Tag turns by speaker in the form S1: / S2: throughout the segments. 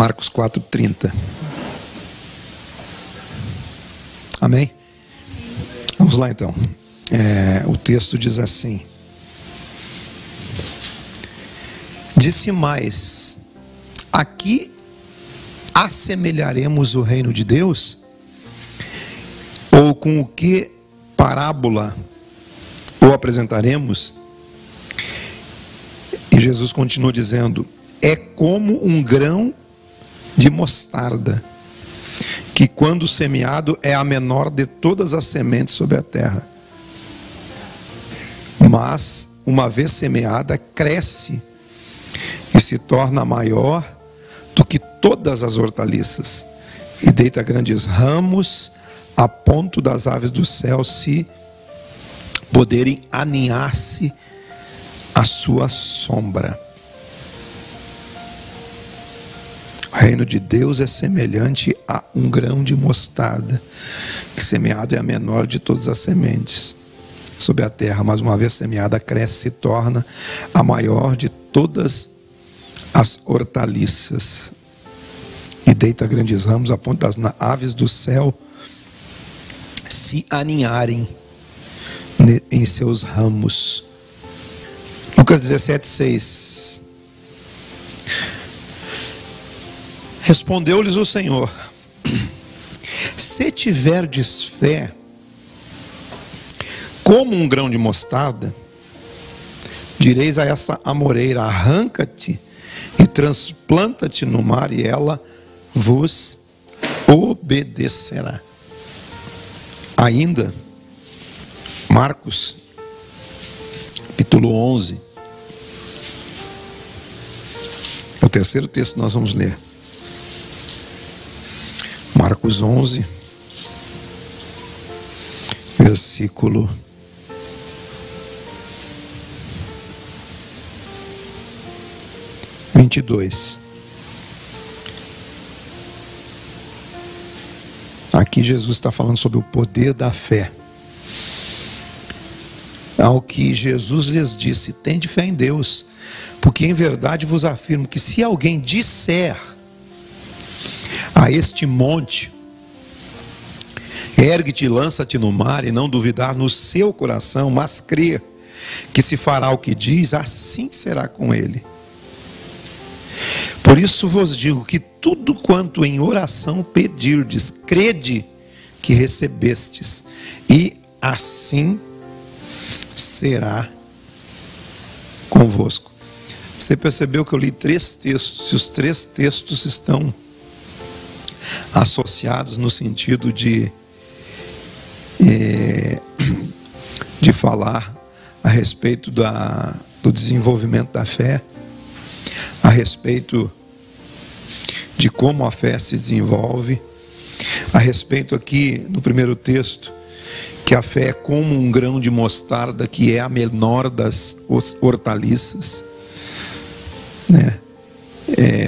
S1: Marcos 4:30. Amém? Vamos lá então. O texto diz assim: disse mais: aqui assemelharemos o reino de Deus? Ou com o que parábola o apresentaremos? E Jesus continua dizendo: é como um grão de mostarda, que quando semeado é a menor de todas as sementes sobre a terra. Mas, uma vez semeada, cresce e se torna maior do que todas as hortaliças, e deita grandes ramos, a ponto das aves do céu se poderem aninhar-se à sua sombra. O reino de Deus é semelhante a um grão de mostarda, que semeado é a menor de todas as sementes sobre a terra, mas uma vez semeada, cresce e se torna a maior de todas as hortaliças, e deita grandes ramos a ponto das aves do céu se aninharem em seus ramos. Lucas 17:6. Respondeu-lhes o Senhor: se tiverdes fé como um grão de mostarda, direis a essa amoreira: arranca-te e transplanta-te no mar, e ela vos obedecerá. Ainda, Marcos, capítulo 11. É o terceiro texto que nós vamos ler. Marcos 11, versículo 22. Aqui Jesus está falando sobre o poder da fé. Ao que Jesus lhes disse: tende fé em Deus, porque em verdade vos afirmo que se alguém disser a este monte: ergue-te e lança-te no mar, e não duvidar no seu coração, mas crer que se fará o que diz, assim será com ele. Por isso vos digo que tudo quanto em oração pedirdes, crede que recebestes, e assim será convosco. Você percebeu que eu li 3 textos, e os 3 textos estão associados no sentido de falar a respeito do desenvolvimento da fé, a respeito de como a fé se desenvolve, a respeito aqui no primeiro texto, que a fé é como um grão de mostarda, que é a menor das hortaliças, né?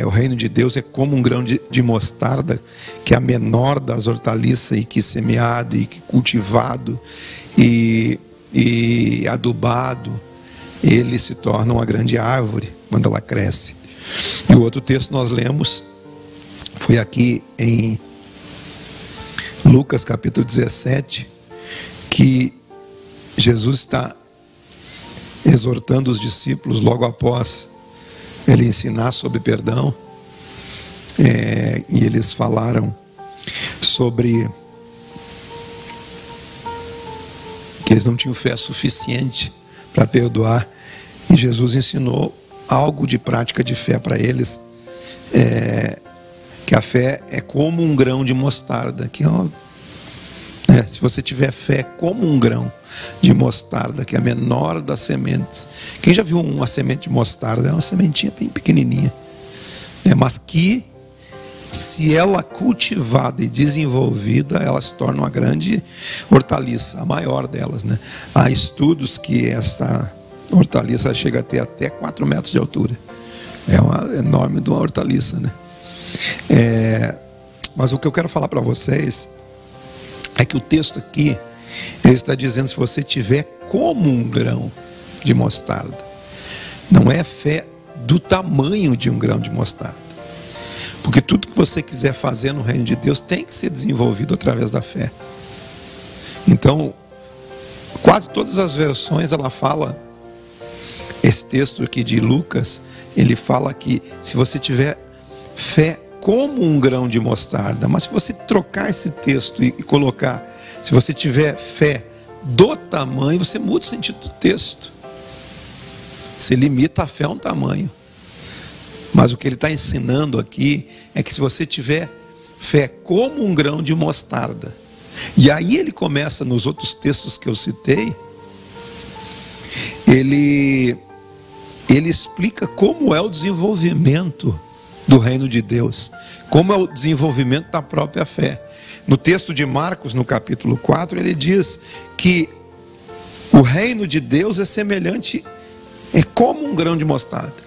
S1: O reino de Deus é como um grão de mostarda, que é a menor das hortaliças, e que semeado, e que cultivado, e adubado, ele se torna uma grande árvore quando ela cresce. E o outro texto nós lemos foi aqui em Lucas capítulo 17, que Jesus está exortando os discípulos logo após ele ensinar sobre perdão, e eles falaram sobre que eles não tinham fé suficiente para perdoar, e Jesus ensinou algo de prática de fé para eles, que a fé é como um grão de mostarda, que se você tiver fé como um grão de mostarda, que é a menor das sementes. Quem já viu uma semente de mostarda? É uma sementinha bem pequenininha, mas que, se ela cultivada e desenvolvida, ela se torna uma grande hortaliça, a maior delas, né? Há estudos que essa hortaliça chega a ter até 4 metros de altura. É uma enorme de uma hortaliça, né? Mas o que eu quero falar para vocês é que o texto aqui, ele está dizendo: se você tiver como um grão de mostarda. Não é fé do tamanho de um grão de mostarda, Porque tudo que você quiser fazer no reino de Deus tem que ser desenvolvido através da fé. Então, quase todas as versões ela fala, esse texto aqui de Lucas, ele fala que se você tiver fé como um grão de mostarda, mas se você trocar esse texto e colocar, se você tiver fé do tamanho, você muda o sentido do texto. Você limita a fé a um tamanho. Mas o que ele está ensinando aqui é que se você tiver fé como um grão de mostarda, e aí ele começa nos outros textos que eu citei, ele explica como é o desenvolvimento do reino de Deus, como é o desenvolvimento da própria fé. No texto de Marcos, no capítulo 4, ele diz que o reino de Deus é semelhante, é como um grão de mostarda,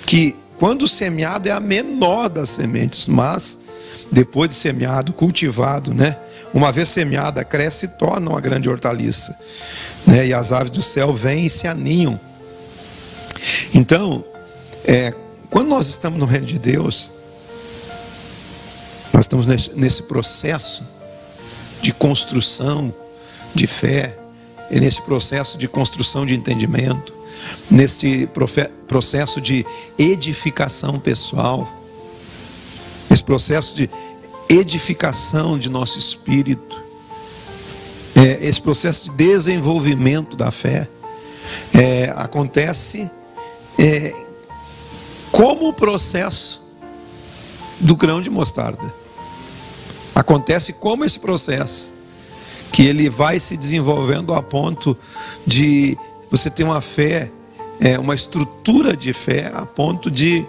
S1: que quando semeado é a menor das sementes, mas depois de semeado, cultivado, né? Uma vez semeada, cresce e torna uma grande hortaliça, né? E as aves do céu vêm e se aninham. Então, quando nós estamos no reino de Deus, nós estamos nesse processo de construção de fé, nesse processo de construção de entendimento, nesse processo de edificação pessoal, esse processo de edificação de nosso espírito, esse processo de desenvolvimento da fé, acontece como o processo do grão de mostarda. Acontece como esse processo, que ele vai se desenvolvendo a ponto de você ter uma fé, uma estrutura de fé, a ponto de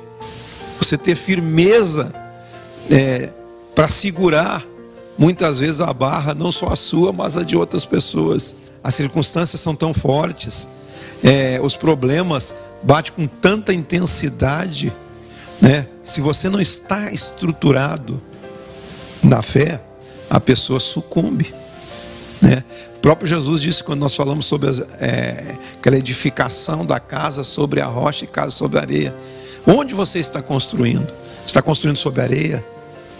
S1: você ter firmeza para segurar muitas vezes a barra, não só a sua, mas a de outras pessoas. As circunstâncias são tão fortes, os problemas batem com tanta intensidade, né? Se você não está estruturado na fé, a pessoa sucumbe, né? O próprio Jesus disse, quando nós falamos sobre aquela edificação da casa sobre a rocha e casa sobre a areia, onde você está construindo? Está construindo sobre a areia,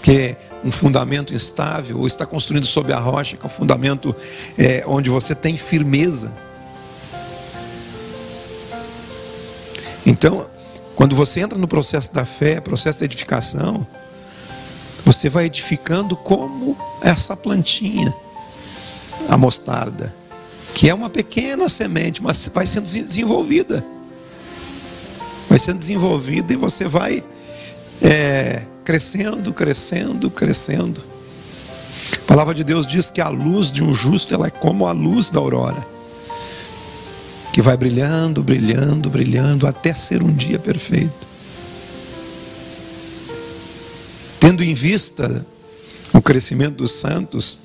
S1: que é um fundamento instável, ou está construindo sobre a rocha, que é um fundamento onde você tem firmeza? Então, quando você entra no processo da fé, processo de edificação, você vai edificando como essa plantinha, a mostarda, que é uma pequena semente, mas vai sendo desenvolvida. Vai sendo desenvolvida e você vai crescendo, crescendo, crescendo. A palavra de Deus diz que a luz de um justo, ela é como a luz da aurora, que vai brilhando, brilhando, brilhando, até ser um dia perfeito. Tendo em vista o crescimento dos santos,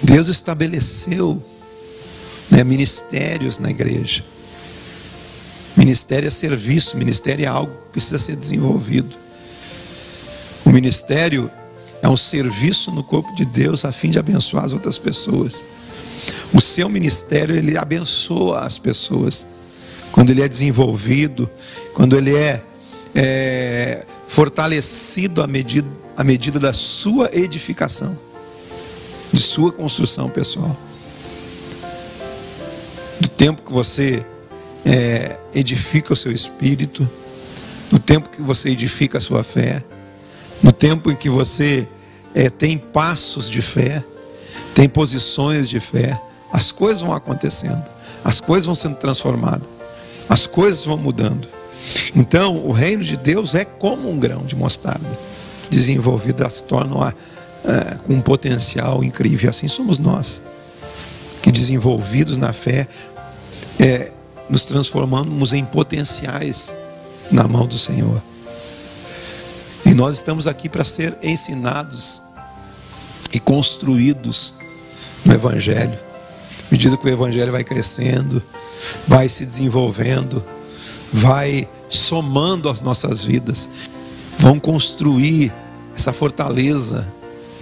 S1: Deus estabeleceu, né, ministérios na igreja. Ministério é serviço, ministério é algo que precisa ser desenvolvido. O ministério é um serviço no corpo de Deus a fim de abençoar as outras pessoas. O seu ministério, ele abençoa as pessoas quando ele é desenvolvido, quando ele é fortalecido à medida da sua edificação, de sua construção pessoal. Do tempo que você edifica o seu espírito, no tempo que você edifica a sua fé, no tempo em que você tem passos de fé, tem posições de fé, as coisas vão acontecendo, as coisas vão sendo transformadas, as coisas vão mudando. Então o reino de Deus é como um grão de mostarda, desenvolvido, se torna com um potencial incrível. Assim somos nós, que desenvolvidos na fé, nos transformamos em potenciais na mão do Senhor. E nós estamos aqui para ser ensinados e construídos no Evangelho. À medida que o Evangelho vai crescendo, vai se desenvolvendo, vai somando as nossas vidas, vão construir essa fortaleza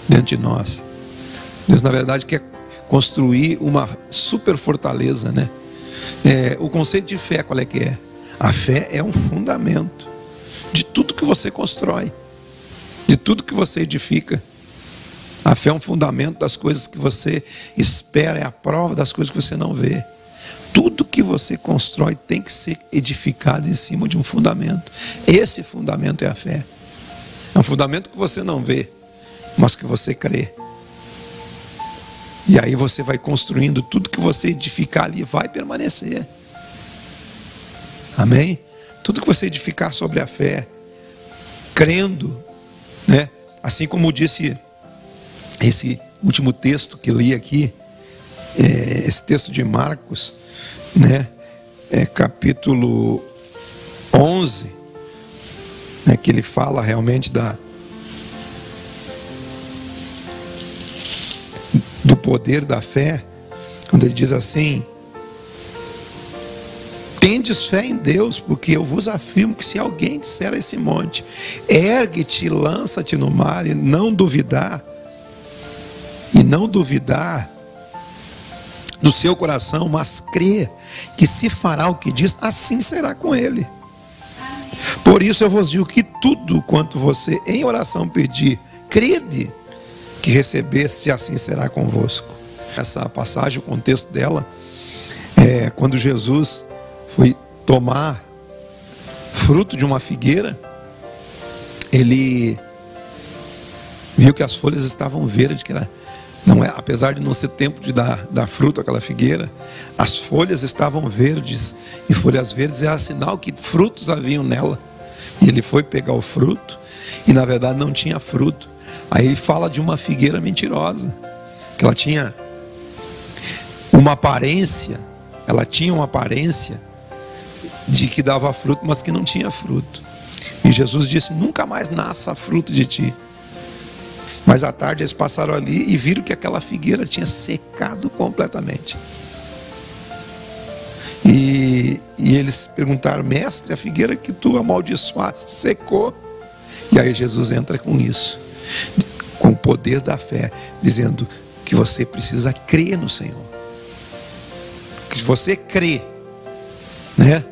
S1: dentro de nós. Deus, na verdade, quer construir uma super fortaleza, né? O conceito de fé, qual é que é? A fé é um fundamento. tudo que você constrói, de tudo que você edifica. A fé é um fundamento das coisas que você espera, é a prova das coisas que você não vê. Tudo que você constrói tem que ser edificado em cima de um fundamento. Esse fundamento é a fé. É um fundamento que você não vê, mas que você crê. E aí você vai construindo, tudo que você edificar ali vai permanecer. Amém? Tudo que você edificar sobre a fé, crendo, né? Assim como disse esse último texto que li aqui, esse texto de Marcos, né? Capítulo 11, né? Que ele fala realmente do poder da fé, quando ele diz assim: tendes fé em Deus, porque eu vos afirmo que se alguém disser a esse monte, ergue-te e lança-te no mar, e não duvidar no seu coração, mas crê que se fará o que diz, assim será com ele. Por isso eu vos digo que tudo quanto você em oração pedir, crede que recebeste, assim será convosco. Essa passagem, o contexto dela, é quando Jesus foi tomar fruto de uma figueira, ele viu que as folhas estavam verdes, apesar de não ser tempo de dar fruto àquela figueira, as folhas estavam verdes, e folhas verdes era sinal que frutos haviam nela. E ele foi pegar o fruto, e na verdade não tinha fruto. Aí ele fala de uma figueira mentirosa, que ela tinha uma aparência de que dava fruto, mas que não tinha fruto. E Jesus disse: nunca mais nasça fruto de ti. Mas à tarde eles passaram ali e viram que aquela figueira tinha secado completamente. E eles perguntaram: mestre, a figueira que tu amaldiçoaste secou. E aí Jesus entra com isso, com o poder da fé, dizendo que você precisa crer no Senhor. Que se você crê, né?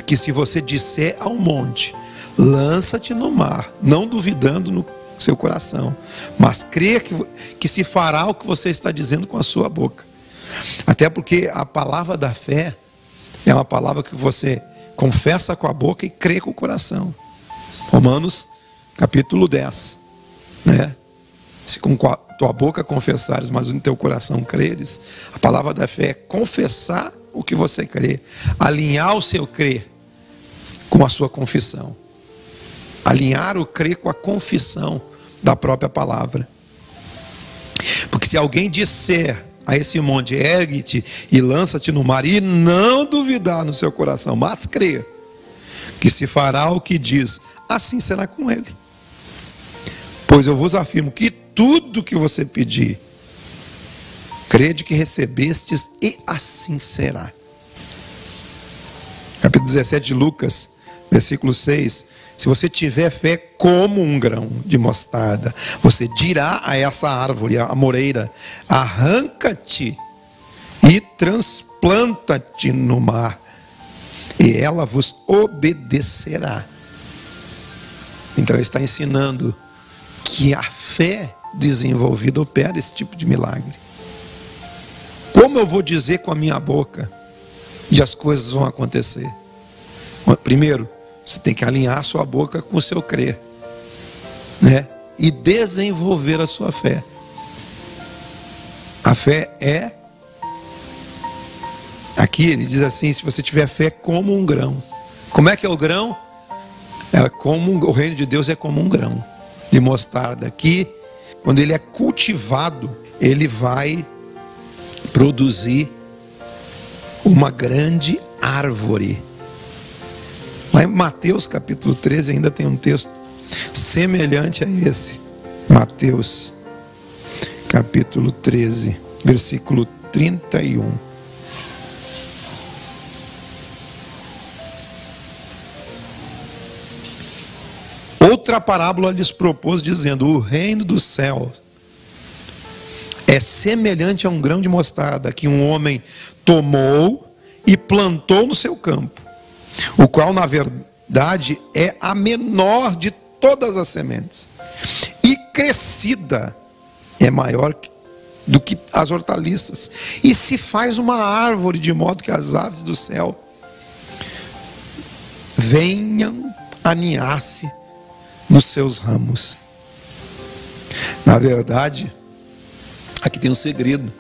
S1: Que se você disser ao monte, lança-te no mar, não duvidando no seu coração, mas crê que se fará o que você está dizendo com a sua boca. Até porque a palavra da fé é uma palavra que você confessa com a boca e crê com o coração. Romanos capítulo 10, né? Se com a tua boca confessares, mas no teu coração creres. A palavra da fé é confessar o que você crê, alinhar o seu crer com a sua confissão, alinhar o crer com a confissão da própria palavra. Porque se alguém disser a esse monte, ergue-te e lança-te no mar, e não duvidar no seu coração, mas crer que se fará o que diz, assim será com ele. Pois eu vos afirmo que tudo que você pedir, crede que recebestes, e assim será. Capítulo 17 de Lucas, versículo 6. Se você tiver fé como um grão de mostarda, você dirá a essa árvore, a moreira, arranca-te e transplanta-te no mar, e ela vos obedecerá. Então ele está ensinando que a fé desenvolvida opera esse tipo de milagre. Como eu vou dizer com a minha boca e as coisas vão acontecer? Primeiro, você tem que alinhar a sua boca com o seu crer, né? E desenvolver a sua fé. A fé é, aqui ele diz assim: se você tiver fé como um grão. Como é que é o grão? O reino de Deus é como um grão de mostarda. Aqui, quando ele é cultivado, ele vai produzir uma grande árvore. Lá em Mateus capítulo 13 ainda tem um texto semelhante a esse. Mateus capítulo 13, versículo 31. Outra parábola lhes propôs, dizendo: o reino do céu é semelhante a um grão de mostarda que um homem tomou e plantou no seu campo. o qual na verdade é a menor de todas as sementes, e crescida é maior do que as hortaliças, e se faz uma árvore, de modo que as aves do céu venham aninhar-se nos seus ramos. Na verdade, aqui tem um segredo: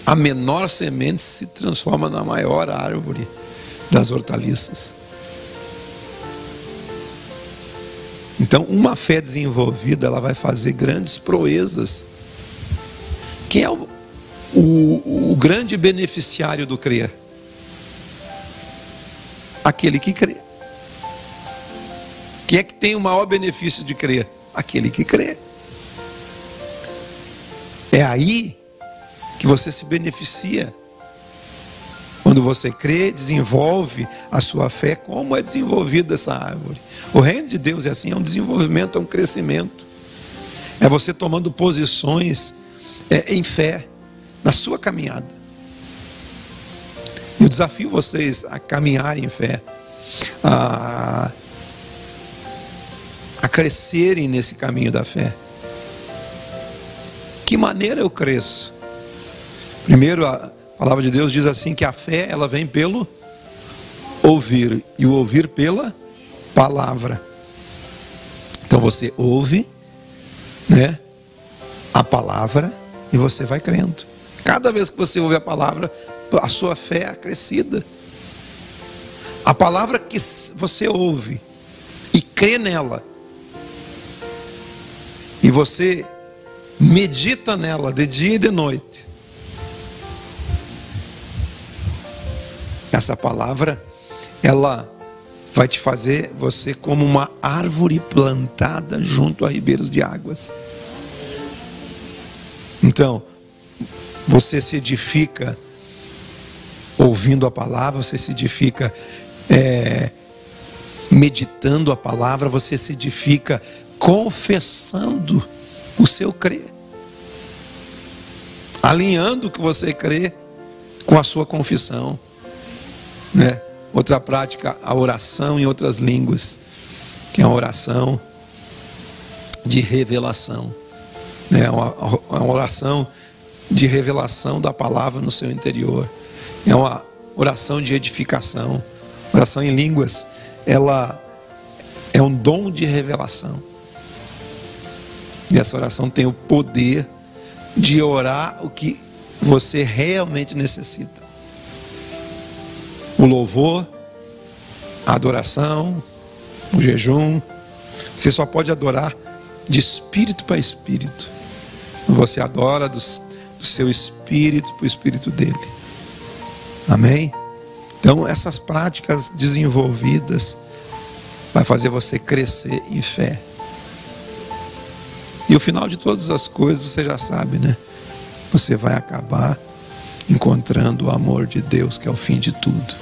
S1: a menor semente se transforma na maior árvore das hortaliças. Então, uma fé desenvolvida, ela vai fazer grandes proezas. Quem é o grande beneficiário do crer? Aquele que crê. Quem é que tem o maior benefício de crer? Aquele que crê. É aí que você se beneficia. Quando você crê, desenvolve a sua fé. Como é desenvolvida essa árvore? O reino de Deus é assim, é um desenvolvimento, é um crescimento. É você tomando posições em fé, na sua caminhada. Eu desafio vocês a caminharem em fé, a crescerem nesse caminho da fé. Que maneira eu cresço? Primeiro, a palavra de Deus diz assim, que a fé, ela vem pelo ouvir, e o ouvir pela palavra. Então você ouve, né, a palavra, e você vai crendo. Cada vez que você ouve a palavra, a sua fé é acrescida. A palavra que você ouve e crê nela, e você medita nela de dia e de noite, essa palavra, ela vai te fazer você como uma árvore plantada junto a ribeiros de águas. Então, você se edifica ouvindo a palavra, você se edifica meditando a palavra, você se edifica confessando o seu crer, alinhando o que você crê com a sua confissão, né? Outra prática, a oração em outras línguas, que é uma oração de revelação, né? Uma oração de revelação da palavra no seu interior. É uma oração de edificação. Oração em línguas, ela é um dom de revelação. E essa oração tem o poder de orar o que você realmente necessita. O louvor, a adoração, o jejum. Você só pode adorar de espírito para espírito. Você adora do seu espírito para o espírito dele. Amém? Então essas práticas desenvolvidas vai fazer você crescer em fé. E o final de todas as coisas você já sabe, né? Você vai acabar encontrando o amor de Deus, que é o fim de tudo.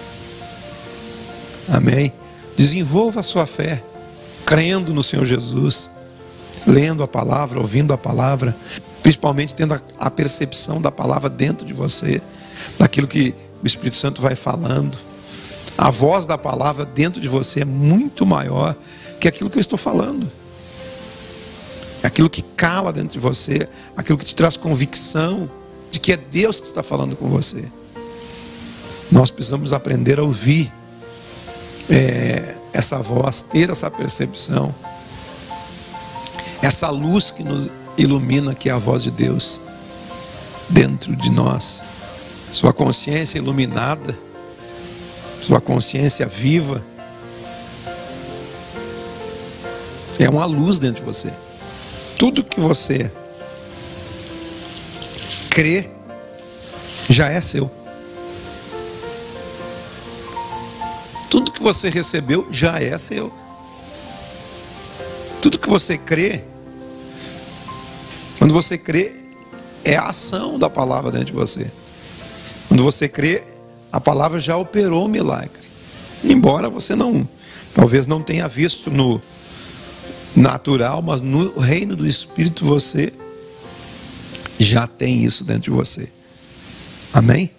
S1: Amém? Desenvolva a sua fé, crendo no Senhor Jesus, lendo a palavra, ouvindo a palavra, principalmente tendo a percepção da palavra dentro de você, daquilo que o Espírito Santo vai falando. A voz da palavra dentro de você é muito maior que aquilo que eu estou falando. É aquilo que cala dentro de você, aquilo que te traz convicção de que é Deus que está falando com você. Nós precisamos aprender a ouvir essa voz, ter essa percepção, essa luz que nos ilumina, que é a voz de Deus dentro de nós. Sua consciência iluminada, sua consciência viva, é uma luz dentro de você. Tudo que você crê já é seu. Tudo que você recebeu já é seu. Tudo que você crê, quando você crê, é a ação da palavra dentro de você. Quando você crê, a palavra já operou o milagre. Embora você talvez não tenha visto no natural, mas no reino do Espírito você já tem isso dentro de você. Amém?